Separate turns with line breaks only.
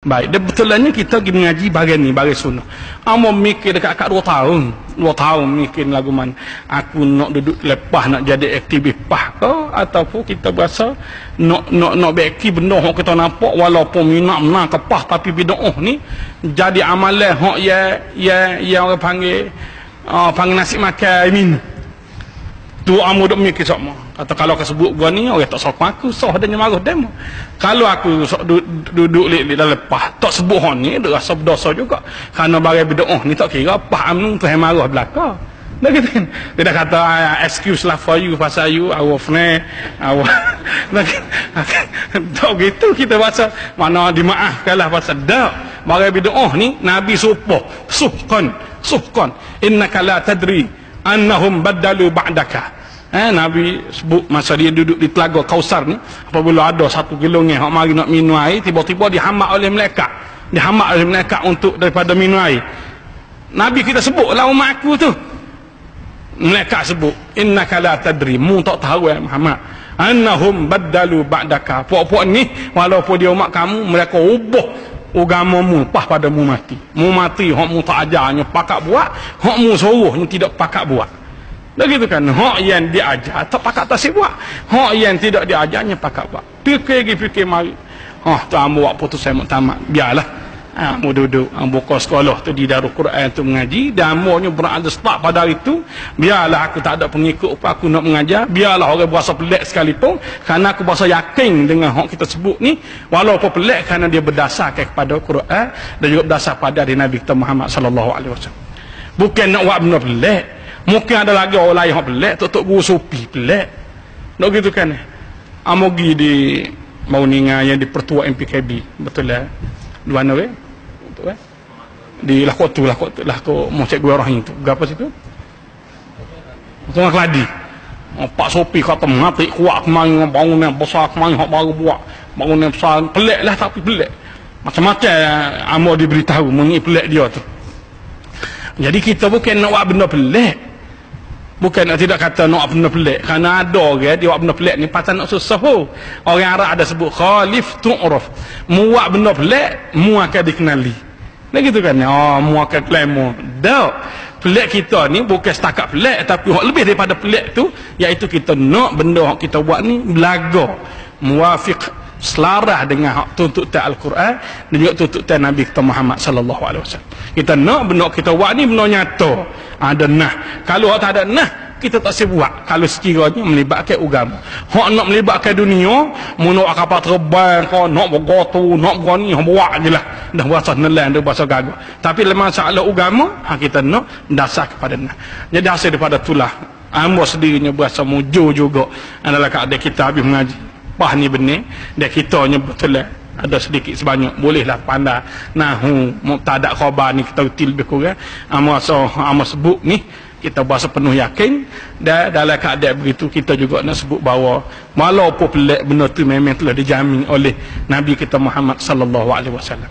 Baik, dia betulnya kita pergi mengaji bagian ni, bagian sunnah. Amo mikir dekat 2 tahun. 2 tahun mikir lagu man. Aku nak duduk lepas nak jadi aktivis pah ke ataupun kita berasa nak beki benda hok kita nampak walaupun minat ke pah tapi bidah ni jadi amalan hok ya orang panggil nasi makan min. Tu amo duk mikir sama. Atau kalau aku sebut gua ni orang tak sokong aku soh dan marah demo. Kalau aku duduk dalam lepas tak sebut hon ni dia rasa berdosa juga. Kerana barang bidah ni tak kira apa amnu tu yang marah belaka. Dah gitu kan. Dia dah kata excuse lah for you pasal you our friend our tak gitu kita bahasa mana dimaafkanlah pasal dak. Barang bidah ni Nabi supoh suhkan innaka la tadri annahum badalu ba'daka. Nabi sebut masa dia duduk di telaga Kausar ni, apabila ada satu gelongan hok mari nak minum air, tiba-tiba dihambat oleh malaikat untuk daripada minum air. Nabi kita sebutlah umat aku tu, malaikat sebut innaka la tadri, mu tak tahu Muhammad, annahum badalu ba'daka, puak-puak ni walaupun dia umat kamu mereka ubah agamamu pah pada mu mati hok mu tak ajarnya pakak buat, hok mu suruhnya tidak pakak buat. Dah gitu kan, hok yang diajar tak pakak tak buat, hok yang tidak diajarnya pakak buat. Fikir mari tu ambo buat putus saya muktamad, biarlah ambo duduk buka sekolah tu di Darul Quran tu mengaji, dan ambonya berada start pada hari tu, biarlah aku tak ada pengikut apa aku nak mengajar, biarlah orang berasa pelik sekalipun, kerana aku berasa yakin dengan hok kita sebut ni walaupun pelik kerana dia berdasarkan kepada Quran dan juga berdasar pada hari Nabi kita Muhammad sallallahu alaihi wasallam. Bukan nak buat benda pelik. Mungkin ada lagi orang lain yang pelik, tok guru supi pelik. Nak gitu kan. Amogi di Mauninga yang di Pertua MPKB, betul lah. Di mana weh? Betul eh? Di Lahkotu mau cek gua rahim tu. Gapo situ? Tengah Keladi. Pak Sopi kata mati kuat kemarin bangun yang besar kemarin hak baru buat. Bangun yang besar pelik lah tapi pelik. Macam-macam amo diberitahu mengenai pelik dia tu. Jadi kita bukan nak buat benda pelik. Bukan nak tidak kata nak benda pelik. Kerana ada orang dia buat benda pelik ni pasal nak susah. Orang Arab ada sebut khalif tu'raf. Mu buat benda pelik, mu akan dikenali. Nah gitu kan. Mu akan claim. Dak. Pelik kita ni bukan setakat pelik, tapi lebih daripada pelik tu, iaitu kita nak benda yang kita buat ni belaga, muwafiq, selarah dengan hak tuntutan Al-Quran dan juga tuntutan Nabi kita Muhammad sallallahu alaihi wasallam. Kita nak benda kita buat ni benda nyata, ada nah. Kalau tak ada nah, kita tak boleh buat kalau sekiranya melibatkan agama. Hak nak melibatkan dunia, nak kapal terbang kau nak bergotu, nak berani buat jelah. Dah bahasa nelan dah bahasa gagah. Tapi masalah agama, kita nak dasar kepada nah. Jadi hasil daripada itulah ambo sendirinya berasa mujur juga adalah keadaan kita habis mengaji. Pah ni benar dan kita betul lah ada sedikit sebanyak bolehlah pandai nahu mubtada khabar ni kita util lebih kurang amo sebut ni kita bahasa penuh yakin, dan dalam keadaan begitu kita juga nak sebut bahawa walaupun pelik benda tu memang telah dijamin oleh Nabi kita Muhammad sallallahu alaihi wasallam.